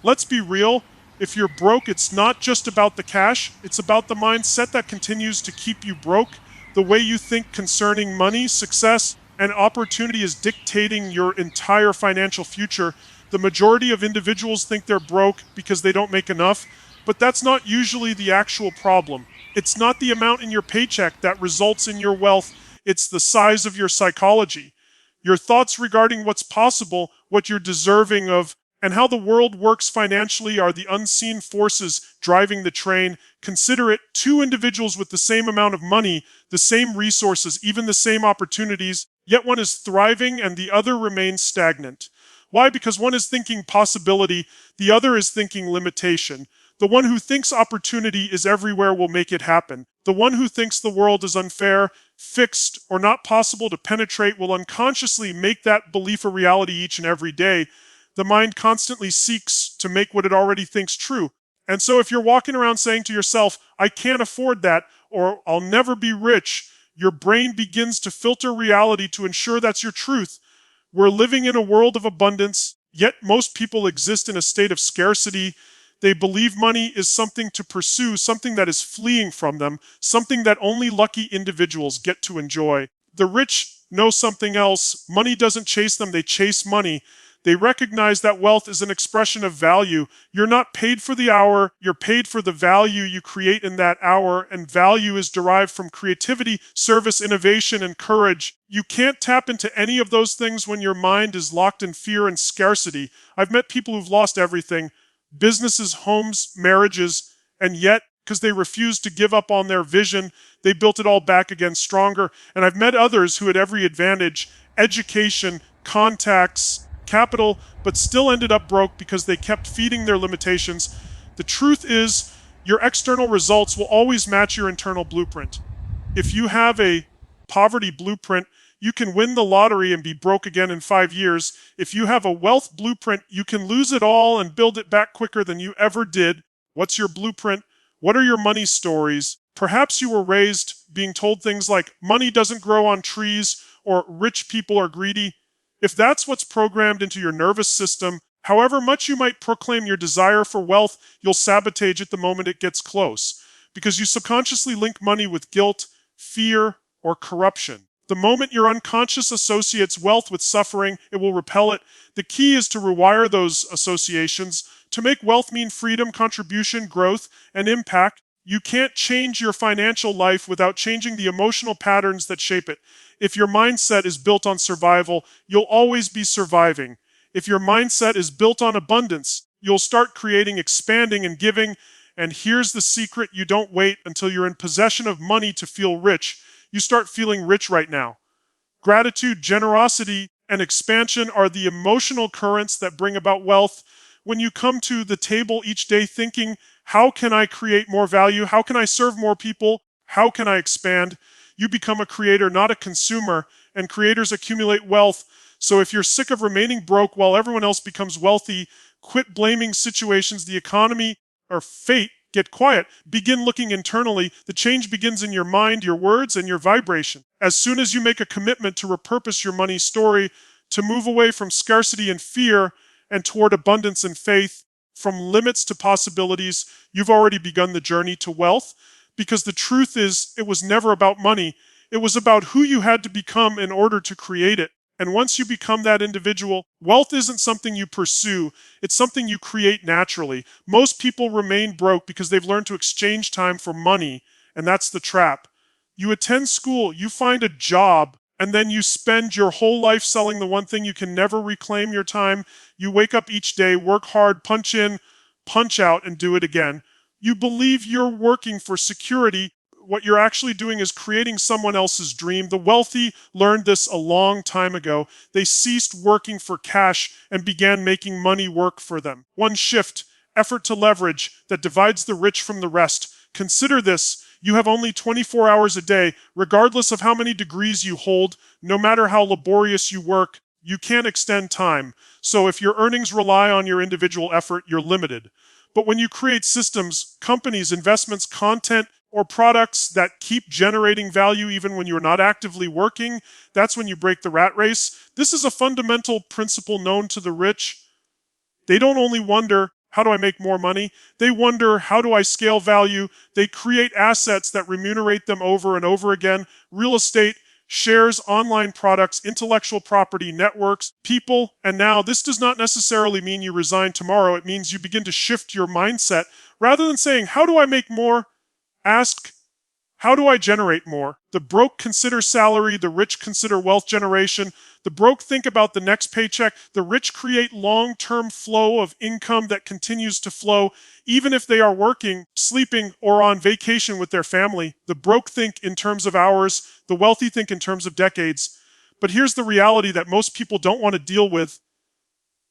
Let's be real. If you're broke, it's not just about the cash, it's about the mindset that continues to keep you broke. The way you think concerning money, success, and opportunity is dictating your entire financial future. The majority of individuals think they're broke because they don't make enough, but that's not usually the actual problem. It's not the amount in your paycheck that results in your wealth, it's the size of your psychology. Your thoughts regarding what's possible, what you're deserving of, and how the world works financially are the unseen forces driving the train. Consider it two individuals with the same amount of money, the same resources, even the same opportunities, yet one is thriving and the other remains stagnant. Why? Because one is thinking possibility, the other is thinking limitation. The one who thinks opportunity is everywhere will make it happen. The one who thinks the world is unfair, fixed, or not possible to penetrate will unconsciously make that belief a reality each and every day. The mind constantly seeks to make what it already thinks true. And so if you're walking around saying to yourself, I can't afford that, or I'll never be rich, your brain begins to filter reality to ensure that's your truth. We're living in a world of abundance, yet most people exist in a state of scarcity. They believe money is something to pursue, something that is fleeing from them, something that only lucky individuals get to enjoy. The rich know something else. Money doesn't chase them, they chase money. They recognize that wealth is an expression of value. You're not paid for the hour, you're paid for the value you create in that hour, and value is derived from creativity, service, innovation, and courage. You can't tap into any of those things when your mind is locked in fear and scarcity. I've met people who've lost everything, businesses, homes, marriages, and yet, because they refused to give up on their vision, they built it all back again stronger. And I've met others who had every advantage, education, contacts, capital, but still ended up broke because they kept feeding their limitations. The truth is, your external results will always match your internal blueprint. If you have a poverty blueprint, you can win the lottery and be broke again in 5 years. If you have a wealth blueprint, you can lose it all and build it back quicker than you ever did. What's your blueprint? What are your money stories? Perhaps you were raised being told things like money doesn't grow on trees or rich people are greedy. If that's what's programmed into your nervous system, however much you might proclaim your desire for wealth, you'll sabotage it the moment it gets close, because you subconsciously link money with guilt, fear, or corruption. The moment your unconscious associates wealth with suffering, it will repel it. The key is to rewire those associations, to make wealth mean freedom, contribution, growth, and impact. You can't change your financial life without changing the emotional patterns that shape it. If your mindset is built on survival, you'll always be surviving. If your mindset is built on abundance, you'll start creating, expanding, and giving. And here's the secret: you don't wait until you're in possession of money to feel rich. You start feeling rich right now. Gratitude, generosity, and expansion are the emotional currents that bring about wealth. When you come to the table each day thinking, how can I create more value? How can I serve more people? How can I expand? You become a creator, not a consumer, and creators accumulate wealth. So if you're sick of remaining broke while everyone else becomes wealthy, quit blaming situations, the economy, or fate. Get quiet. Begin looking internally. The change begins in your mind, your words, and your vibration. As soon as you make a commitment to repurpose your money story, to move away from scarcity and fear and toward abundance and faith, from limits to possibilities, you've already begun the journey to wealth. Because the truth is, it was never about money. It was about who you had to become in order to create it. And once you become that individual, wealth isn't something you pursue, it's something you create naturally. Most people remain broke because they've learned to exchange time for money, and that's the trap. You attend school, you find a job, and then you spend your whole life selling the one thing you can never reclaim your time. You wake up each day, work hard, punch in, punch out, and do it again. You believe you're working for security. What you're actually doing is creating someone else's dream. The wealthy learned this a long time ago. They ceased working for cash and began making money work for them. One shift, effort to leverage, that divides the rich from the rest. Consider this: you have only 24 hours a day, regardless of how many degrees you hold, no matter how laborious you work. You can't extend time. So if your earnings rely on your individual effort, you're limited. But when you create systems, companies, investments, content, or products that keep generating value even when you're not actively working, that's when you break the rat race. This is a fundamental principle known to the rich. They don't only wonder, how do I make more money? They wonder, how do I scale value? They create assets that remunerate them over and over again. Real estate, shares, online products, intellectual property, networks, people. And now this does not necessarily mean you resign tomorrow. It means you begin to shift your mindset. Rather than saying, how do I make more? Ask, how do I generate more? The broke consider salary, the rich consider wealth generation. The broke think about the next paycheck. The rich create long-term flow of income that continues to flow, even if they are working, sleeping, or on vacation with their family. The broke think in terms of hours. The wealthy think in terms of decades. But here's the reality that most people don't want to deal with.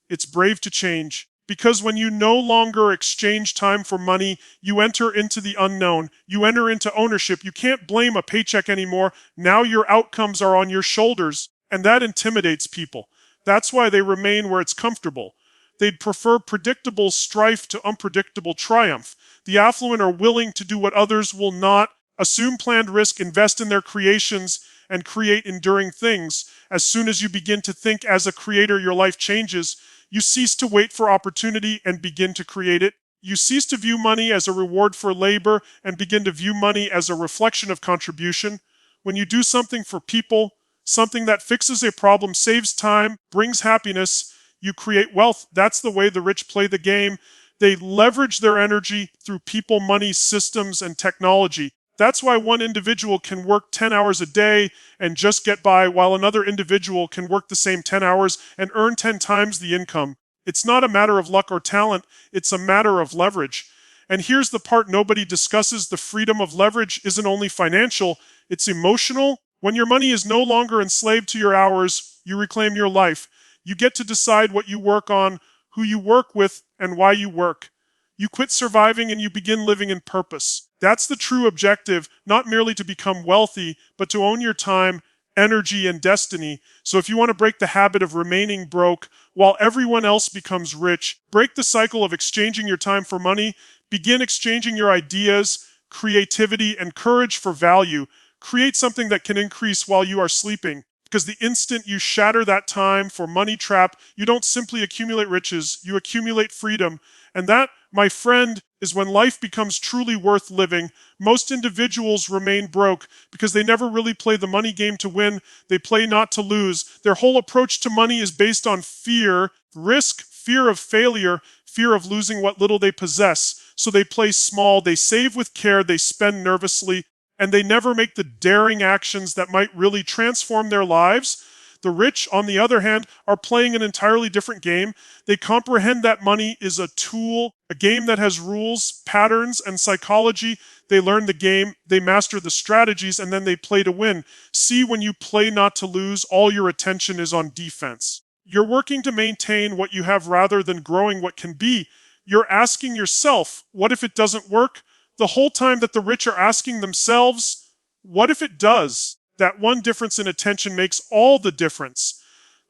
It's brave to change. Because when you no longer exchange time for money, you enter into the unknown. You enter into ownership. You can't blame a paycheck anymore. Now your outcomes are on your shoulders. And that intimidates people. That's why they remain where it's comfortable. They'd prefer predictable strife to unpredictable triumph. The affluent are willing to do what others will not, assume planned risk, invest in their creations, and create enduring things. As soon as you begin to think as a creator, your life changes. You cease to wait for opportunity and begin to create it. You cease to view money as a reward for labor and begin to view money as a reflection of contribution. When you do something for people, something that fixes a problem, saves time, brings happiness, you create wealth. That's the way the rich play the game. They leverage their energy through people, money, systems, and technology. That's why one individual can work 10 hours a day and just get by, while another individual can work the same 10 hours and earn 10 times the income. It's not a matter of luck or talent, it's a matter of leverage. And here's the part nobody discusses: the freedom of leverage isn't only financial, it's emotional. When your money is no longer enslaved to your hours, you reclaim your life. You get to decide what you work on, who you work with, and why you work. You quit surviving and you begin living in purpose. That's the true objective, not merely to become wealthy, but to own your time, energy, and destiny. So if you want to break the habit of remaining broke while everyone else becomes rich, break the cycle of exchanging your time for money, begin exchanging your ideas, creativity, and courage for value. Create something that can increase while you are sleeping. Because the instant you shatter that time for money trap, you don't simply accumulate riches, you accumulate freedom. And that, my friend, is when life becomes truly worth living. Most individuals remain broke because they never really play the money game to win. They play not to lose. Their whole approach to money is based on fear, risk, fear of failure, fear of losing what little they possess. So they play small, they save with care, they spend nervously, and they never make the daring actions that might really transform their lives. The rich, on the other hand, are playing an entirely different game. They comprehend that money is a tool, a game that has rules, patterns, and psychology. They learn the game, they master the strategies, and then they play to win. See, when you play not to lose, all your attention is on defense. You're working to maintain what you have rather than growing what can be. You're asking yourself, what if it doesn't work? The whole time that the rich are asking themselves, what if it does? That one difference in attention makes all the difference.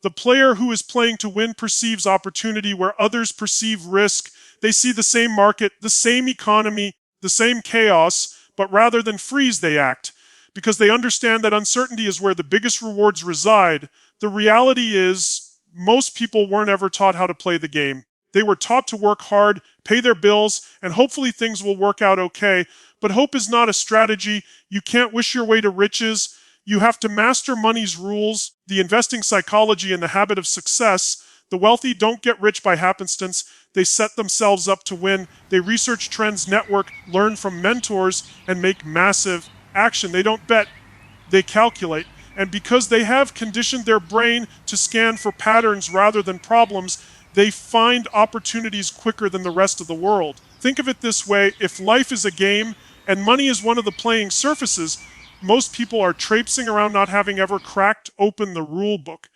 The player who is playing to win perceives opportunity where others perceive risk. They see the same market, the same economy, the same chaos, but rather than freeze, they act. Because they understand that uncertainty is where the biggest rewards reside. The reality is, most people weren't ever taught how to play the game. They were taught to work hard, pay their bills, and hopefully things will work out okay. But hope is not a strategy. You can't wish your way to riches. You have to master money's rules, the investing psychology, and the habit of success. The wealthy don't get rich by happenstance. They set themselves up to win. They research trends, network, learn from mentors, and make massive action. They don't bet, they calculate. And because they have conditioned their brain to scan for patterns rather than problems, they find opportunities quicker than the rest of the world. Think of it this way: if life is a game and money is one of the playing surfaces, most people are traipsing around not having ever cracked open the rule book.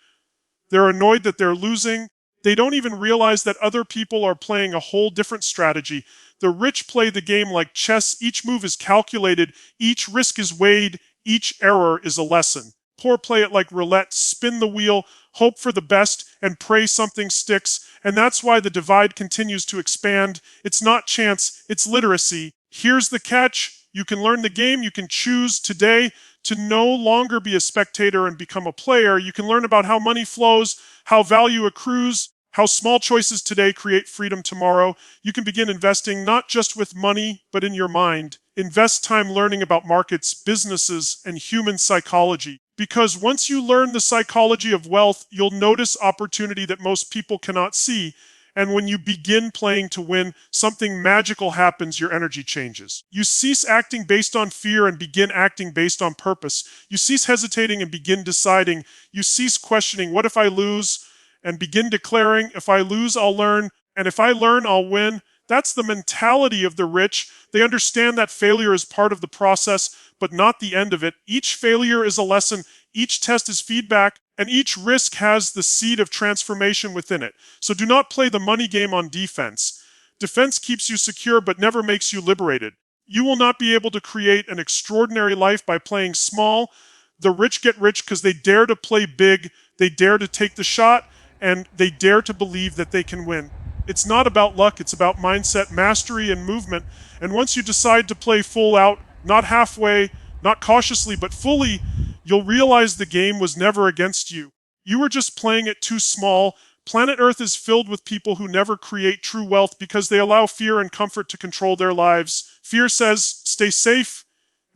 They're annoyed that they're losing. They don't even realize that other people are playing a whole different strategy. The rich play the game like chess. Each move is calculated, each risk is weighed, each error is a lesson. Poor play it like roulette, spin the wheel, hope for the best, and pray something sticks. And that's why the divide continues to expand. It's not chance, it's literacy. Here's the catch: you can learn the game, you can choose today to no longer be a spectator and become a player. You can learn about how money flows, how value accrues, How small choices today create freedom tomorrow. You can begin investing not just with money, but in your mind. Invest time learning about markets, businesses, and human psychology. Because once you learn the psychology of wealth, you'll notice opportunity that most people cannot see. And when you begin playing to win, something magical happens, your energy changes. You cease acting based on fear and begin acting based on purpose. You cease hesitating and begin deciding. You cease questioning, what if I lose? And begin declaring, if I lose, I'll learn, and if I learn, I'll win. That's the mentality of the rich. They understand that failure is part of the process, but not the end of it. Each failure is a lesson, each test is feedback, and each risk has the seed of transformation within it. So do not play the money game on defense. Defense keeps you secure, but never makes you liberated. You will not be able to create an extraordinary life by playing small. The rich get rich because they dare to play big, they dare to take the shot, and they dare to believe that they can win. It's not about luck, it's about mindset, mastery, and movement. And once you decide to play full out, not halfway, not cautiously, but fully, you'll realize the game was never against you. You were just playing it too small. Planet Earth is filled with people who never create true wealth because they allow fear and comfort to control their lives. Fear says, stay safe,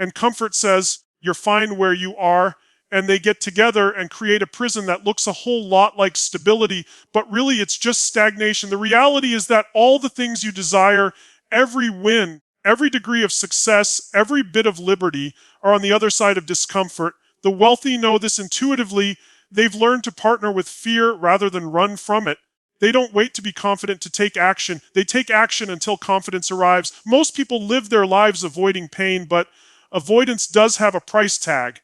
and comfort says, you're fine where you are. And they get together and create a prison that looks a whole lot like stability, but really it's just stagnation. The reality is that all the things you desire, every win, every degree of success, every bit of liberty are on the other side of discomfort. The wealthy know this intuitively. They've learned to partner with fear rather than run from it. They don't wait to be confident to take action. They take action until confidence arrives. Most people live their lives avoiding pain, but avoidance does have a price tag.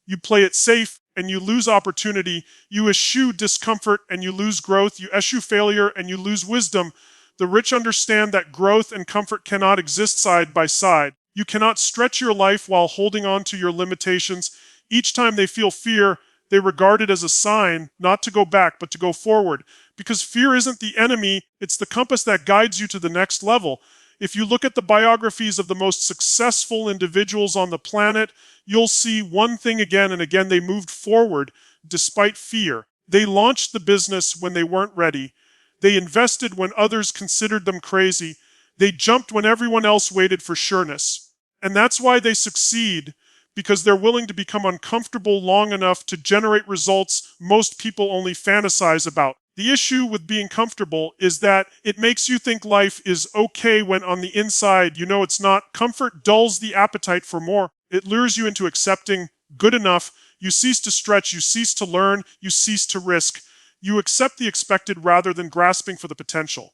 You play it safe and you lose opportunity. You eschew discomfort and you lose growth. You eschew failure and you lose wisdom. The rich understand that growth and comfort cannot exist side by side. You cannot stretch your life while holding on to your limitations. Each time they feel fear, they regard it as a sign not to go back, but to go forward. Because fear isn't the enemy, it's the compass that guides you to the next level. If you look at the biographies of the most successful individuals on the planet, you'll see one thing again and again: they moved forward despite fear. They launched the business when they weren't ready. They invested when others considered them crazy. They jumped when everyone else waited for sureness. And that's why they succeed, because they're willing to become uncomfortable long enough to generate results most people only fantasize about. The issue with being comfortable is that it makes you think life is okay when on the inside you know it's not. Comfort dulls the appetite for more. It lures you into accepting good enough. You cease to stretch, you cease to learn, you cease to risk. You accept the expected rather than grasping for the potential.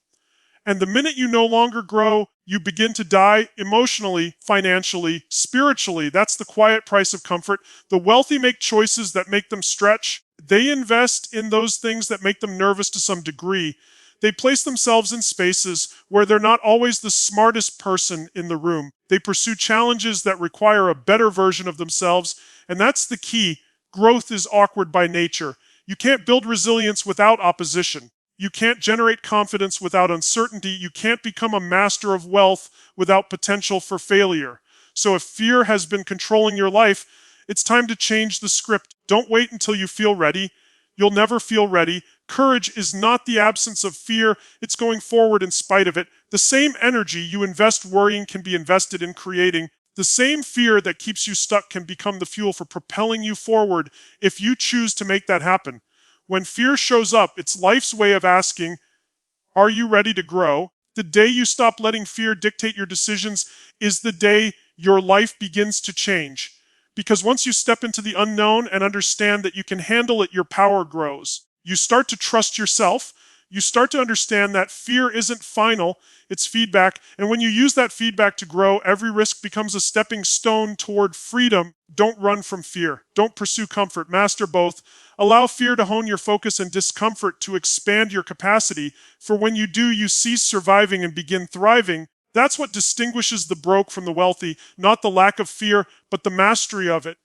And the minute you no longer grow, you begin to die emotionally, financially, spiritually. That's the quiet price of comfort. The wealthy make choices that make them stretch. They invest in those things that make them nervous to some degree. They place themselves in spaces where they're not always the smartest person in the room. They pursue challenges that require a better version of themselves. And that's the key. Growth is awkward by nature. You can't build resilience without opposition. You can't generate confidence without uncertainty. You can't become a master of wealth without potential for failure. So if fear has been controlling your life, it's time to change the script. Don't wait until you feel ready. You'll never feel ready. Courage is not the absence of fear. It's going forward in spite of it. The same energy you invest worrying can be invested in creating. The same fear that keeps you stuck can become the fuel for propelling you forward if you choose to make that happen. When fear shows up, it's life's way of asking, are you ready to grow? The day you stop letting fear dictate your decisions is the day your life begins to change. Because once you step into the unknown and understand that you can handle it, your power grows. You start to trust yourself. You start to understand that fear isn't final, it's feedback. And when you use that feedback to grow, every risk becomes a stepping stone toward freedom. Don't run from fear. Don't pursue comfort. Master both. Allow fear to hone your focus and discomfort to expand your capacity. For when you do, you cease surviving and begin thriving. That's what distinguishes the broke from the wealthy, not the lack of fear, but the mastery of it.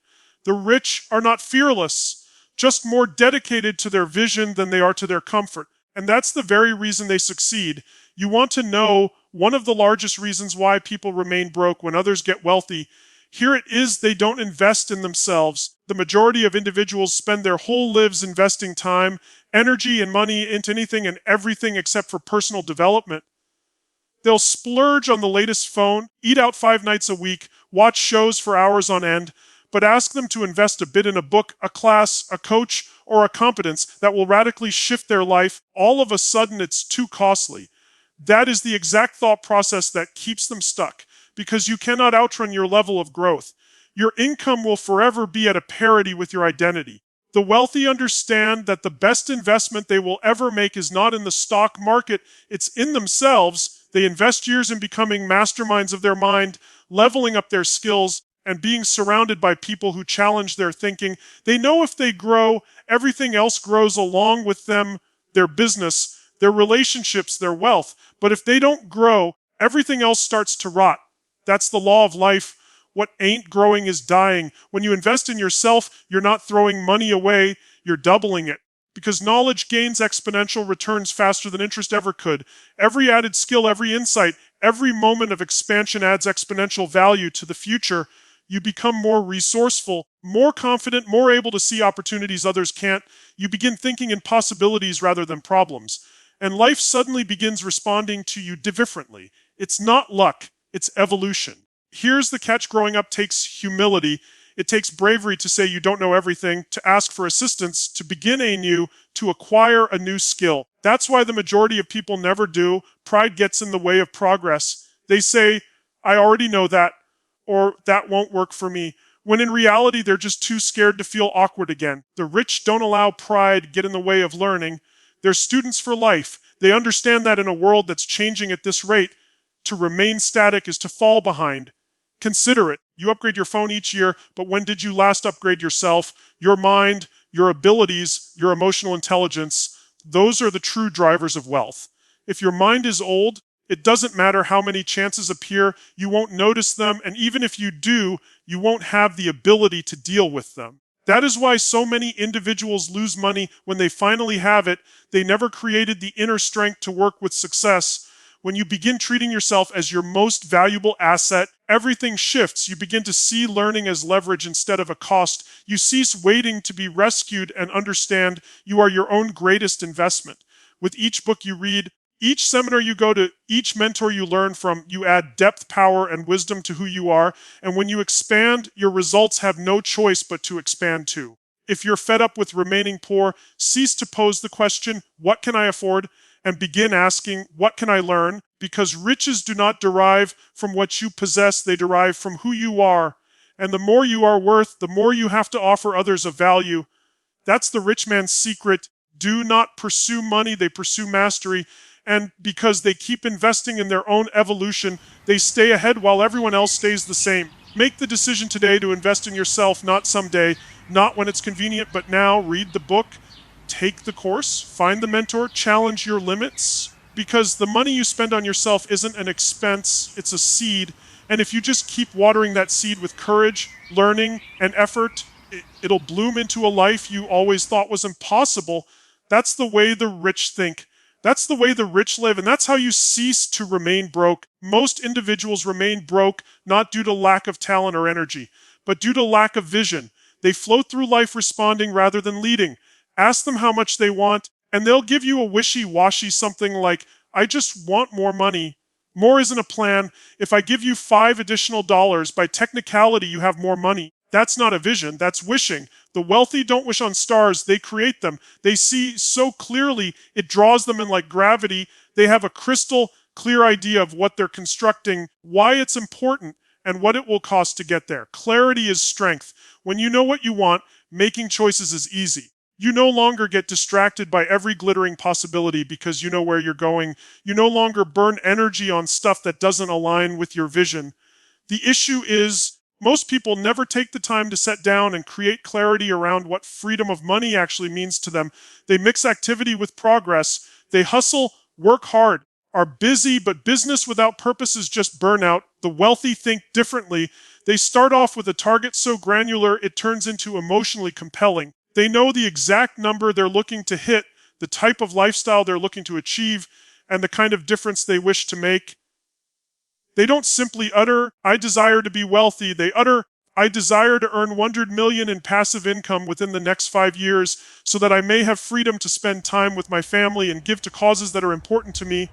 The rich are not fearless, just more dedicated to their vision than they are to their comfort. And that's the very reason they succeed. You want to know one of the largest reasons why people remain broke when others get wealthy. Here it is, they don't invest in themselves. The majority of individuals spend their whole lives investing time, energy, and money into anything and everything except for personal development. They'll splurge on the latest phone, eat out 5 nights a week, watch shows for hours on end, but ask them to invest a bit in a book, a class, a coach, or a competence that will radically shift their life. All of a sudden, it's too costly. That is the exact thought process that keeps them stuck, because you cannot outrun your level of growth. Your income will forever be at a parity with your identity. The wealthy understand that the best investment they will ever make is not in the stock market, it's in themselves. They invest years in becoming masterminds of their mind, leveling up their skills, and being surrounded by people who challenge their thinking. They know if they grow, everything else grows along with them, their business, their relationships, their wealth. But if they don't grow, everything else starts to rot. That's the law of life. What ain't growing is dying. When you invest in yourself, you're not throwing money away, you're doubling it. Because knowledge gains exponential returns faster than interest ever could. Every added skill, every insight, every moment of expansion adds exponential value to the future. You become more resourceful, more confident, more able to see opportunities others can't. You begin thinking in possibilities rather than problems. And life suddenly begins responding to you differently. It's not luck, it's evolution. Here's the catch: growing up takes humility. It takes bravery to say you don't know everything, to ask for assistance, to begin anew, to acquire a new skill. That's why the majority of people never do. Pride gets in the way of progress. They say, I already know that, or that won't work for me, when in reality they're just too scared to feel awkward again. The rich don't allow pride get in the way of learning. They're students for life. They understand that in a world that's changing at this rate, to remain static is to fall behind. Consider it. You upgrade your phone each year, but when did you last upgrade yourself, your mind, your abilities, your emotional intelligence? Those are the true drivers of wealth. If your mind is old, it doesn't matter how many chances appear, you won't notice them, and even if you do, you won't have the ability to deal with them. That is why so many individuals lose money when they finally have it. They never created the inner strength to work with success. When you begin treating yourself as your most valuable asset, everything shifts. You begin to see learning as leverage instead of a cost. You cease waiting to be rescued and understand you are your own greatest investment. With each book you read, each seminar you go to, each mentor you learn from, you add depth, power, and wisdom to who you are. And when you expand, your results have no choice but to expand too. If you're fed up with remaining poor, cease to pose the question, what can I afford? And begin asking, what can I learn? Because riches do not derive from what you possess, they derive from who you are. And the more you are worth, the more you have to offer others of value. That's the rich man's secret. Do not pursue money, they pursue mastery. And because they keep investing in their own evolution, they stay ahead while everyone else stays the same. Make the decision today to invest in yourself, not someday, not when it's convenient, but now. Read the book. Take the course, find the mentor, challenge your limits, because the money you spend on yourself isn't an expense, it's a seed. And if you just keep watering that seed with courage, learning, and effort, it'll bloom into a life you always thought was impossible. That's the way the rich think. That's the way the rich live, and that's how you cease to remain broke. Most individuals remain broke not due to lack of talent or energy, but due to lack of vision. They float through life responding rather than leading. Ask them how much they want, and they'll give you a wishy-washy something like, I just want more money. More isn't a plan. If I give you $5 additional, by technicality you have more money. That's not a vision, that's wishing. The wealthy don't wish on stars, they create them. They see so clearly, it draws them in like gravity. They have a crystal clear idea of what they're constructing, why it's important, and what it will cost to get there. Clarity is strength. When you know what you want, making choices is easy. You no longer get distracted by every glittering possibility because you know where you're going. You no longer burn energy on stuff that doesn't align with your vision. The issue is, most people never take the time to sit down and create clarity around what freedom of money actually means to them. They mix activity with progress. They hustle, work hard, are busy, but business without purpose is just burnout. The wealthy think differently. They start off with a target so granular it turns into emotionally compelling. They know the exact number they're looking to hit, the type of lifestyle they're looking to achieve, and the kind of difference they wish to make. They don't simply utter, I desire to be wealthy. They utter, I desire to earn 100 million in passive income within the next 5 years so that I may have freedom to spend time with my family and give to causes that are important to me.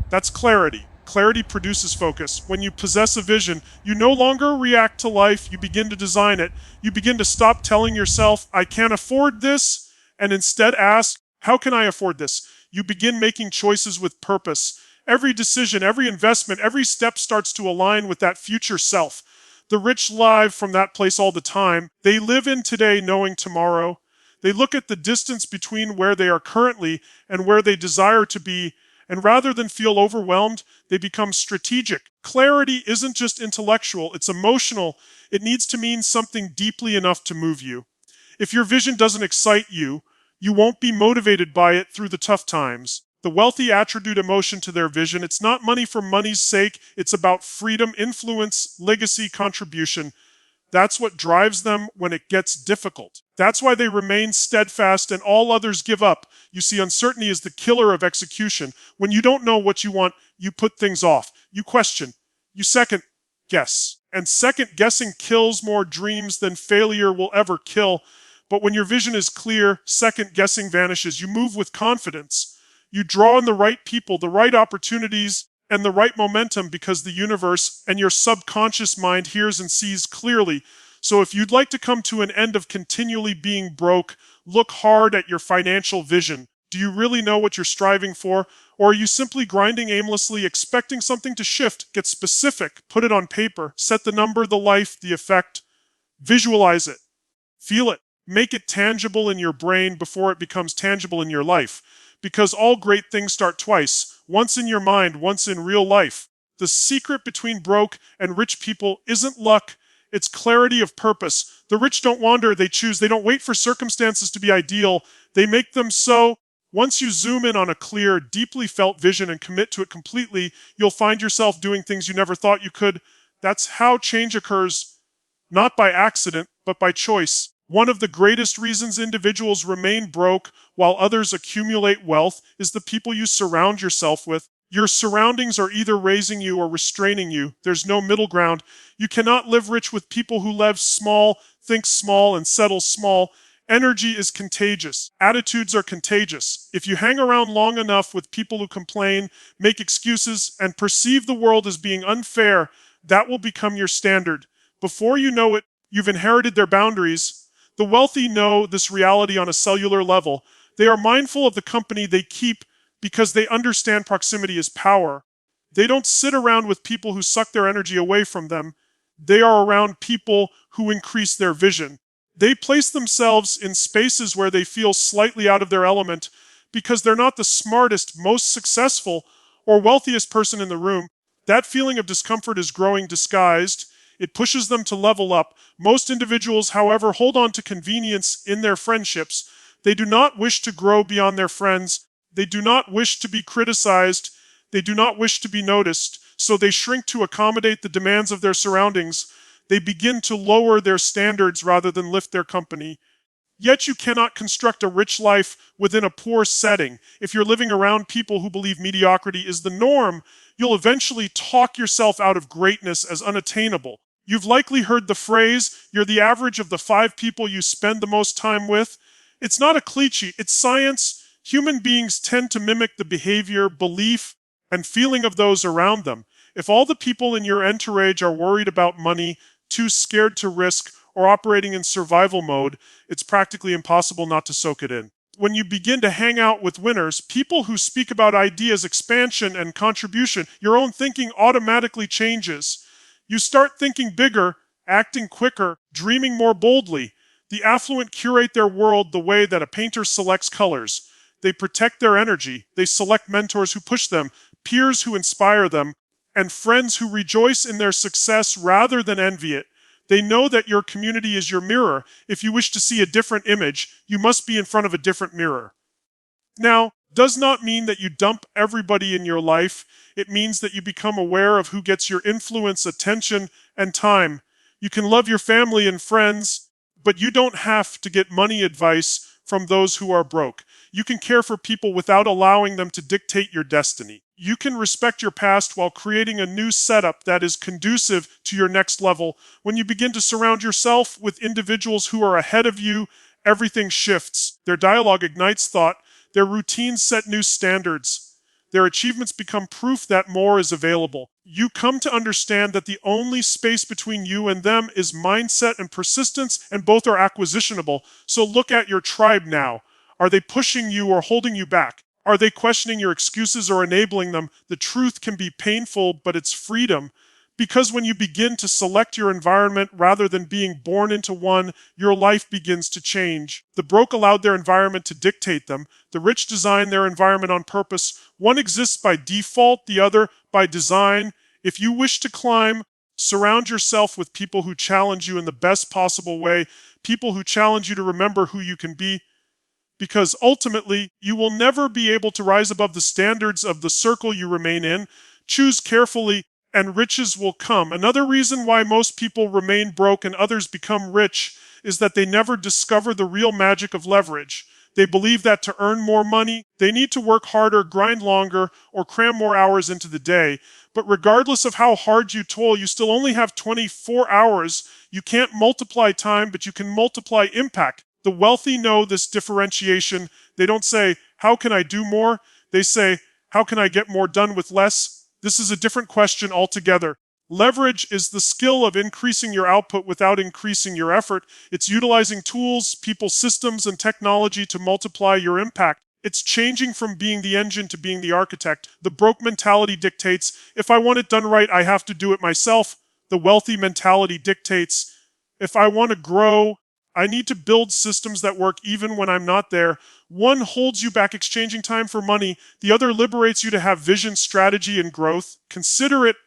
That's clarity. Clarity produces focus. When you possess a vision, you no longer react to life, you begin to design it. You begin to stop telling yourself, I can't afford this, and instead ask, how can I afford this? You begin making choices with purpose. Every decision, every investment, every step starts to align with that future self. The rich live from that place all the time. They live in today knowing tomorrow. They look at the distance between where they are currently and where they desire to be, and rather than feel overwhelmed, they become strategic. Clarity isn't just intellectual, it's emotional. It needs to mean something deeply enough to move you. If your vision doesn't excite you, you won't be motivated by it through the tough times. The wealthy attribute emotion to their vision. It's not money for money's sake. It's about freedom, influence, legacy, contribution. That's what drives them when it gets difficult. That's why they remain steadfast and all others give up. You see, uncertainty is the killer of execution. When you don't know what you want, you put things off. You question. You second guess. And second guessing kills more dreams than failure will ever kill. But when your vision is clear, second guessing vanishes. You move with confidence. You draw in the right people, the right opportunities, and the right momentum because the universe and your subconscious mind hears and sees clearly. So if you'd like to come to an end of continually being broke, look hard at your financial vision. Do you really know what you're striving for? Or are you simply grinding aimlessly, expecting something to shift? Get specific, put it on paper, set the number, the life, the effect, visualize it, feel it, make it tangible in your brain before it becomes tangible in your life. Because all great things start twice, once in your mind, once in real life. The secret between broke and rich people isn't luck, it's clarity of purpose. The rich don't wander, they choose. They don't wait for circumstances to be ideal, they make them so. Once you zoom in on a clear, deeply felt vision and commit to it completely, you'll find yourself doing things you never thought you could. That's how change occurs, not by accident, but by choice. One of the greatest reasons individuals remain broke while others accumulate wealth is the people you surround yourself with. Your surroundings are either raising you or restraining you. There's no middle ground. You cannot live rich with people who live small, think small, and settle small. Energy is contagious. Attitudes are contagious. If you hang around long enough with people who complain, make excuses, and perceive the world as being unfair, that will become your standard. Before you know it, you've inherited their boundaries. The wealthy know this reality on a cellular level. They are mindful of the company they keep because they understand proximity is power. They don't sit around with people who suck their energy away from them. They are around people who increase their vision. They place themselves in spaces where they feel slightly out of their element because they're not the smartest, most successful, or wealthiest person in the room. That feeling of discomfort is growing disguised. It pushes them to level up. Most individuals, however, hold on to convenience in their friendships. They do not wish to grow beyond their friends. They do not wish to be criticized. They do not wish to be noticed. So they shrink to accommodate the demands of their surroundings. They begin to lower their standards rather than lift their company. Yet you cannot construct a rich life within a poor setting. If you're living around people who believe mediocrity is the norm, you'll eventually talk yourself out of greatness as unattainable. You've likely heard the phrase, you're the average of the 5 people you spend the most time with. It's not a cliche, it's science. Human beings tend to mimic the behavior, belief, and feeling of those around them. If all the people in your entourage are worried about money, too scared to risk, or operating in survival mode, it's practically impossible not to soak it in. When you begin to hang out with winners, people who speak about ideas, expansion, and contribution, your own thinking automatically changes. You start thinking bigger, acting quicker, dreaming more boldly. The affluent curate their world the way that a painter selects colors. They protect their energy. They select mentors who push them, peers who inspire them, and friends who rejoice in their success rather than envy it. They know that your community is your mirror. If you wish to see a different image, you must be in front of a different mirror. Now, does not mean that you dump everybody in your life. It means that you become aware of who gets your influence, attention, and time. You can love your family and friends, but you don't have to get money advice from those who are broke. You can care for people without allowing them to dictate your destiny. You can respect your past while creating a new setup that is conducive to your next level. When you begin to surround yourself with individuals who are ahead of you, everything shifts. Their dialogue ignites thought. Their routines set new standards. Their achievements become proof that more is available. You come to understand that the only space between you and them is mindset and persistence, and both are acquisitionable. So look at your tribe now. Are they pushing you or holding you back? Are they questioning your excuses or enabling them? The truth can be painful, but it's freedom. Because when you begin to select your environment rather than being born into one, your life begins to change. The broke allowed their environment to dictate them. The rich design their environment on purpose. One exists by default, the other by design. If you wish to climb, surround yourself with people who challenge you in the best possible way, people who challenge you to remember who you can be, because ultimately, you will never be able to rise above the standards of the circle you remain in. Choose carefully, and riches will come. Another reason why most people remain broke and others become rich is that they never discover the real magic of leverage. They believe that to earn more money, they need to work harder, grind longer, or cram more hours into the day. But regardless of how hard you toil, you still only have 24 hours. You can't multiply time, but you can multiply impact. The wealthy know this differentiation. They don't say, how can I do more? They say, how can I get more done with less? This is a different question altogether. Leverage is the skill of increasing your output without increasing your effort. It's utilizing tools, people, systems, and technology to multiply your impact. It's changing from being the engine to being the architect. The broke mentality dictates, if I want it done right, I have to do it myself. The wealthy mentality dictates, if I want to grow, I need to build systems that work even when I'm not there. One holds you back exchanging time for money. The other liberates you to have vision, strategy, and growth. Consider it.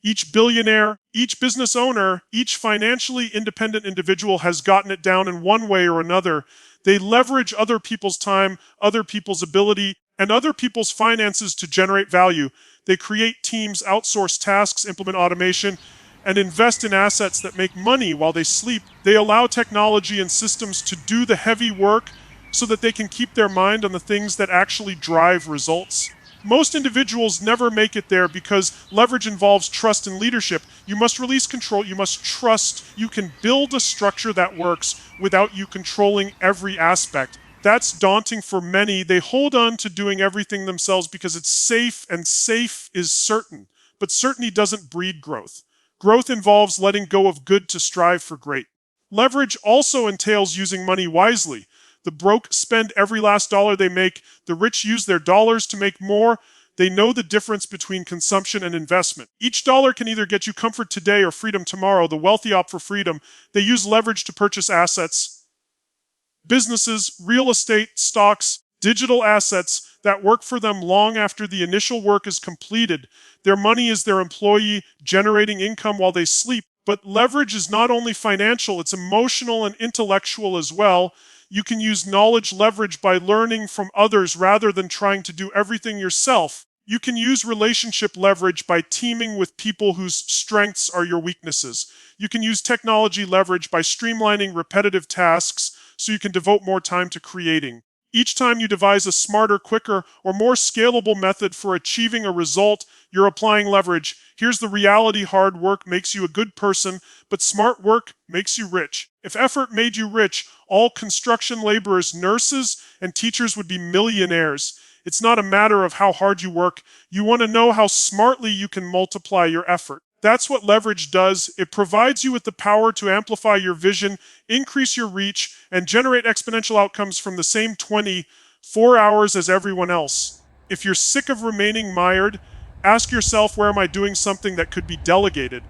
Each billionaire, each business owner, each financially independent individual has gotten it down in one way or another. They leverage other people's time, other people's ability, and other people's finances to generate value. They create teams, outsource tasks, implement automation, and invest in assets that make money while they sleep. They allow technology and systems to do the heavy work so that they can keep their mind on the things that actually drive results. Most individuals never make it there because leverage involves trust and leadership. You must release control. You must trust you can build a structure that works without you controlling every aspect. That's daunting for many. They hold on to doing everything themselves because it's safe, and safe is certain. But certainty doesn't breed growth. Growth involves letting go of good to strive for great. Leverage also entails using money wisely. The broke spend every last dollar they make. The rich use their dollars to make more. They know the difference between consumption and investment. Each dollar can either get you comfort today or freedom tomorrow. The wealthy opt for freedom. They use leverage to purchase assets, businesses, real estate, stocks, digital assets that work for them long after the initial work is completed. Their money is their employee, generating income while they sleep. But leverage is not only financial, it's emotional and intellectual as well. You can use knowledge leverage by learning from others rather than trying to do everything yourself. You can use relationship leverage by teaming with people whose strengths are your weaknesses. You can use technology leverage by streamlining repetitive tasks so you can devote more time to creating. Each time you devise a smarter, quicker, or more scalable method for achieving a result, you're applying leverage. Here's the reality: hard work makes you a good person, but smart work makes you rich. If effort made you rich, all construction laborers, nurses, and teachers would be millionaires. It's not a matter of how hard you work. You want to know how smartly you can multiply your effort. That's what leverage does. It provides you with the power to amplify your vision, increase your reach, and generate exponential outcomes from the same 24 hours as everyone else. If you're sick of remaining mired, ask yourself, where am I doing something that could be delegated?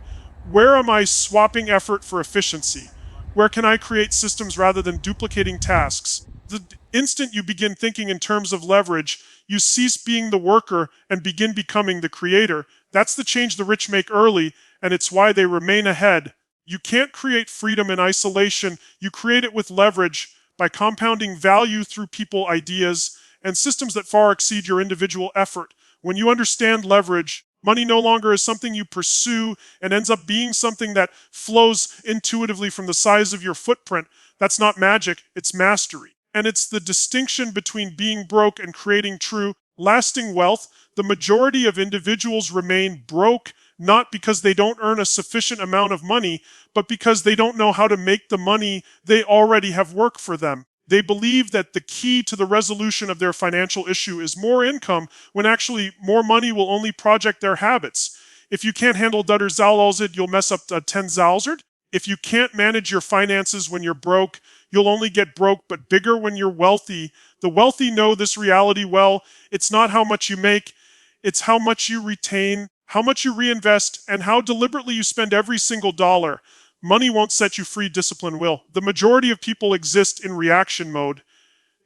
Where am I swapping effort for efficiency? Where can I create systems rather than duplicating tasks? The instant you begin thinking in terms of leverage, you cease being the worker and begin becoming the creator. That's the change the rich make early, and it's why they remain ahead. You can't create freedom in isolation. You create it with leverage by compounding value through people, ideas, and systems that far exceed your individual effort. When you understand leverage, money no longer is something you pursue and ends up being something that flows intuitively from the size of your footprint. That's not magic, it's mastery. And it's the distinction between being broke and creating true lasting wealth, the majority of individuals remain broke not because they don't earn a sufficient amount of money, but because they don't know how to make the money they already have work for them. They believe that the key to the resolution of their financial issue is more income, when actually more money will only project their habits. If you can't handle dat zaalzid, you'll mess up 10 zaalzerd. If you can't manage your finances when you're broke, you'll only get broke but bigger when you're wealthy. The wealthy know this reality well. It's not how much you make, it's how much you retain, how much you reinvest, and how deliberately you spend every single dollar. Money won't set you free, discipline will. The majority of people exist in reaction mode.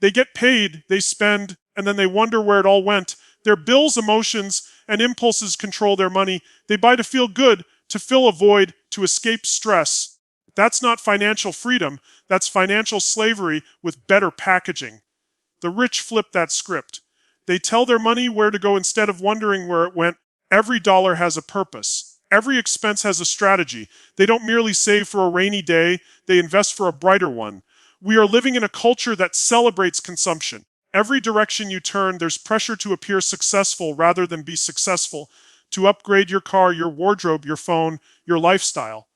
They get paid, they spend, and then they wonder where it all went. Their bills, emotions, and impulses control their money. They buy to feel good, to fill a void, to escape stress. That's not financial freedom. That's financial slavery with better packaging. The rich flip that script. They tell their money where to go instead of wondering where it went. Every dollar has a purpose. Every expense has a strategy. They don't merely save for a rainy day, they invest for a brighter one. We are living in a culture that celebrates consumption. Every direction you turn, there's pressure to appear successful rather than be successful, to upgrade your car, your wardrobe, your phone, your lifestyle.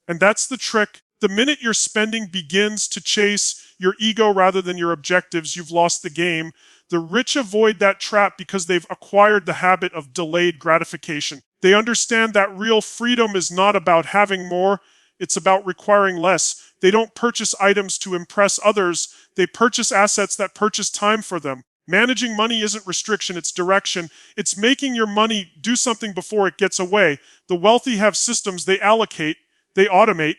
And that's the trick. The minute your spending begins to chase your ego rather than your objectives, you've lost the game. The rich avoid that trap because they've acquired the habit of delayed gratification. They understand that real freedom is not about having more, it's about requiring less. They don't purchase items to impress others, they purchase assets that purchase time for them. Managing money isn't restriction, it's direction. It's making your money do something before it gets away. The wealthy have systems, they allocate, they automate,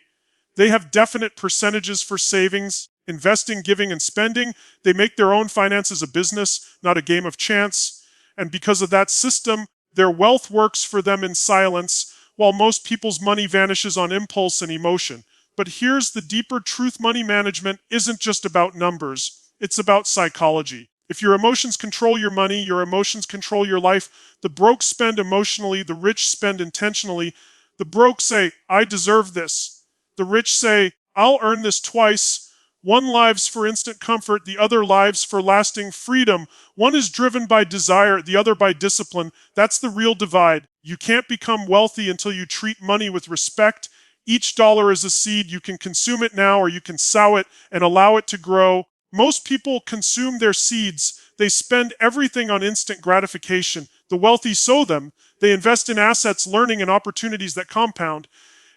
they have definite percentages for savings, investing, giving, and spending. They make their own finances a business, not a game of chance. And because of that system, their wealth works for them in silence, while most people's money vanishes on impulse and emotion. But here's the deeper truth: money management isn't just about numbers, it's about psychology. If your emotions control your money, your emotions control your life. The broke spend emotionally, the rich spend intentionally. The broke say, I deserve this. The rich say, I'll earn this twice. One lives for instant comfort, the other lives for lasting freedom. One is driven by desire, the other by discipline. That's the real divide. You can't become wealthy until you treat money with respect. Each dollar is a seed. You can consume it now or you can sow it and allow it to grow. Most people consume their seeds. They spend everything on instant gratification. The wealthy sow them. They invest in assets, learning, and opportunities that compound.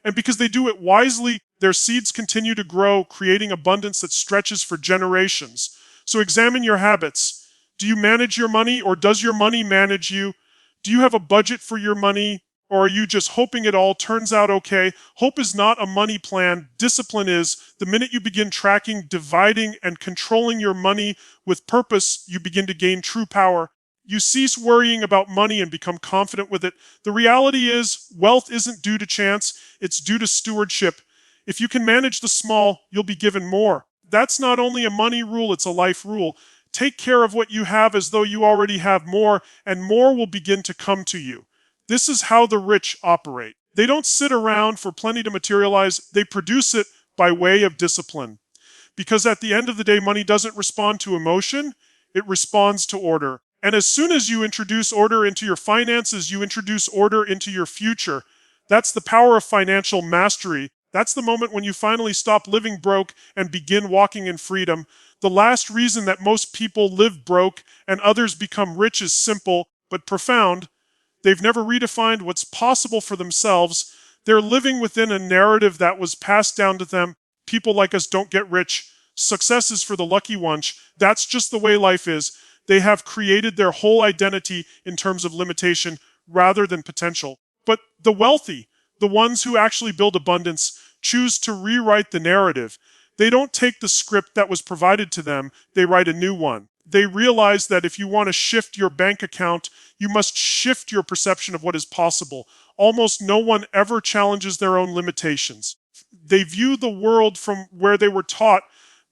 And because they do it wisely, their seeds continue to grow, creating abundance that stretches for generations. So examine your habits. Do you manage your money, or does your money manage you? Do you have a budget for your money, or are you just hoping it all turns out okay? Hope is not a money plan. Discipline is. The minute you begin tracking, dividing, and controlling your money with purpose, you begin to gain true power. You cease worrying about money and become confident with it. The reality is, wealth isn't due to chance, it's due to stewardship. If you can manage the small, you'll be given more. That's not only a money rule, it's a life rule. Take care of what you have as though you already have more, and more will begin to come to you. This is how the rich operate. They don't sit around for plenty to materialize, they produce it by way of discipline. Because at the end of the day, money doesn't respond to emotion, it responds to order. And as soon as you introduce order into your finances, you introduce order into your future. That's the power of financial mastery. That's the moment when you finally stop living broke and begin walking in freedom. The last reason that most people live broke and others become rich is simple but profound. They've never redefined what's possible for themselves. They're living within a narrative that was passed down to them. People like us don't get rich. Success is for the lucky ones. That's just the way life is. They have created their whole identity in terms of limitation rather than potential. But the wealthy, the ones who actually build abundance, choose to rewrite the narrative. They don't take the script that was provided to them, they write a new one. They realize that if you want to shift your bank account, you must shift your perception of what is possible. Almost no one ever challenges their own limitations. They view the world from where they were taught,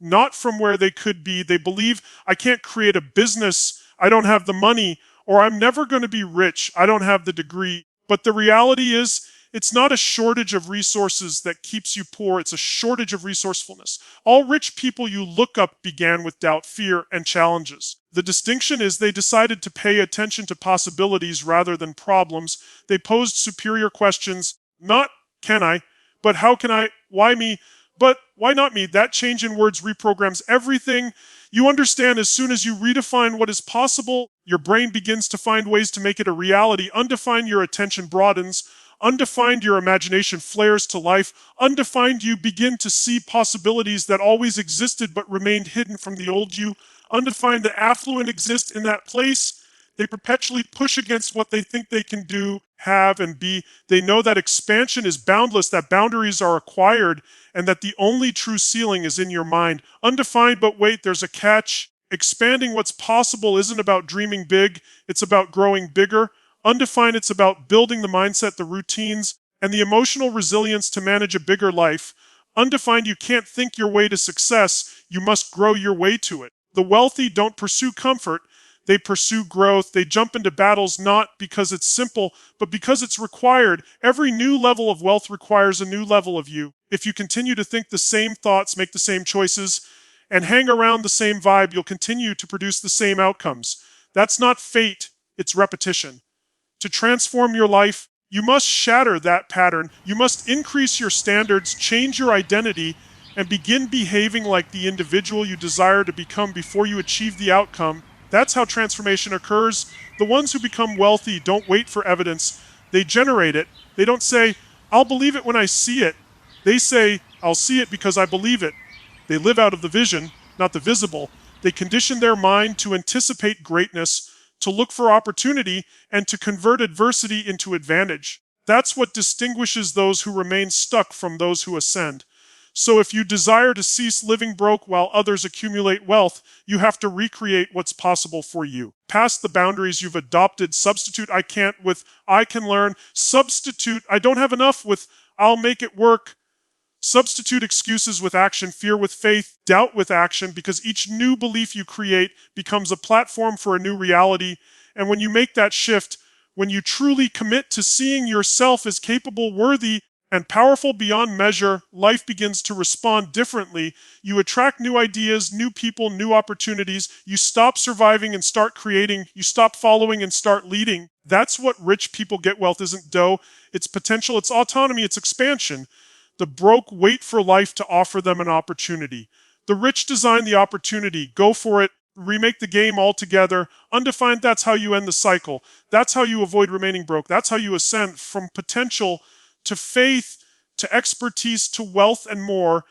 not from where they could be. They believe, I can't create a business, I don't have the money, or I'm never going to be rich, I don't have the degree. But the reality is, It's not a shortage of resources that keeps you poor, it's a shortage of resourcefulness. All rich people you look up began with doubt, fear, and challenges. The distinction is they decided to pay attention to possibilities rather than problems. They posed superior questions, not can I, but how can I, why me, but why not me? That change in words reprograms everything. You understand, as soon as you redefine what is possible, your brain begins to find ways to make it a reality. Undefined, your attention broadens. Undefined, your imagination flares to life. Undefined, you begin to see possibilities that always existed but remained hidden from the old you. Undefined, the affluent exist in that place. They perpetually push against what they think they can do, have, and be. They know that expansion is boundless, that boundaries are acquired, and that the only true ceiling is in your mind. Undefined, but wait, there's a catch. Expanding what's possible isn't about dreaming big, it's about growing bigger. Undefined, it's about building the mindset, the routines, and the emotional resilience to manage a bigger life. Undefined, you can't think your way to success, you must grow your way to it. The wealthy don't pursue comfort, they pursue growth. They jump into battles not because it's simple, but because it's required. Every new level of wealth requires a new level of you. If you continue to think the same thoughts, make the same choices, and hang around the same vibe, you'll continue to produce the same outcomes. That's not fate, it's repetition. To transform your life, you must shatter that pattern. You must increase your standards, change your identity, and begin behaving like the individual you desire to become before you achieve the outcome. That's how transformation occurs. The ones who become wealthy don't wait for evidence. They generate it. They don't say, I'll believe it when I see it. They say, I'll see it because I believe it. They live out of the vision, not the visible. They condition their mind to anticipate greatness, to look for opportunity, and to convert adversity into advantage. That's what distinguishes those who remain stuck from those who ascend. So if you desire to cease living broke while others accumulate wealth, you have to recreate what's possible for you. Past the boundaries you've adopted, substitute I can't with I can learn, substitute I don't have enough with I'll make it work. Substitute excuses with action, fear with faith, doubt with action, because each new belief you create becomes a platform for a new reality. And when you make that shift, when you truly commit to seeing yourself as capable, worthy, and powerful beyond measure, life begins to respond differently. You attract new ideas, new people, new opportunities. You stop surviving and start creating. You stop following and start leading. That's what rich people get. Wealth isn't dough. It's potential, it's autonomy, it's expansion. The broke wait for life to offer them an opportunity. The rich design the opportunity. Go for it. Remake the game altogether. Undefined, that's how you end the cycle. That's how you avoid remaining broke. That's how you ascend from potential to faith, to expertise, to wealth, and more.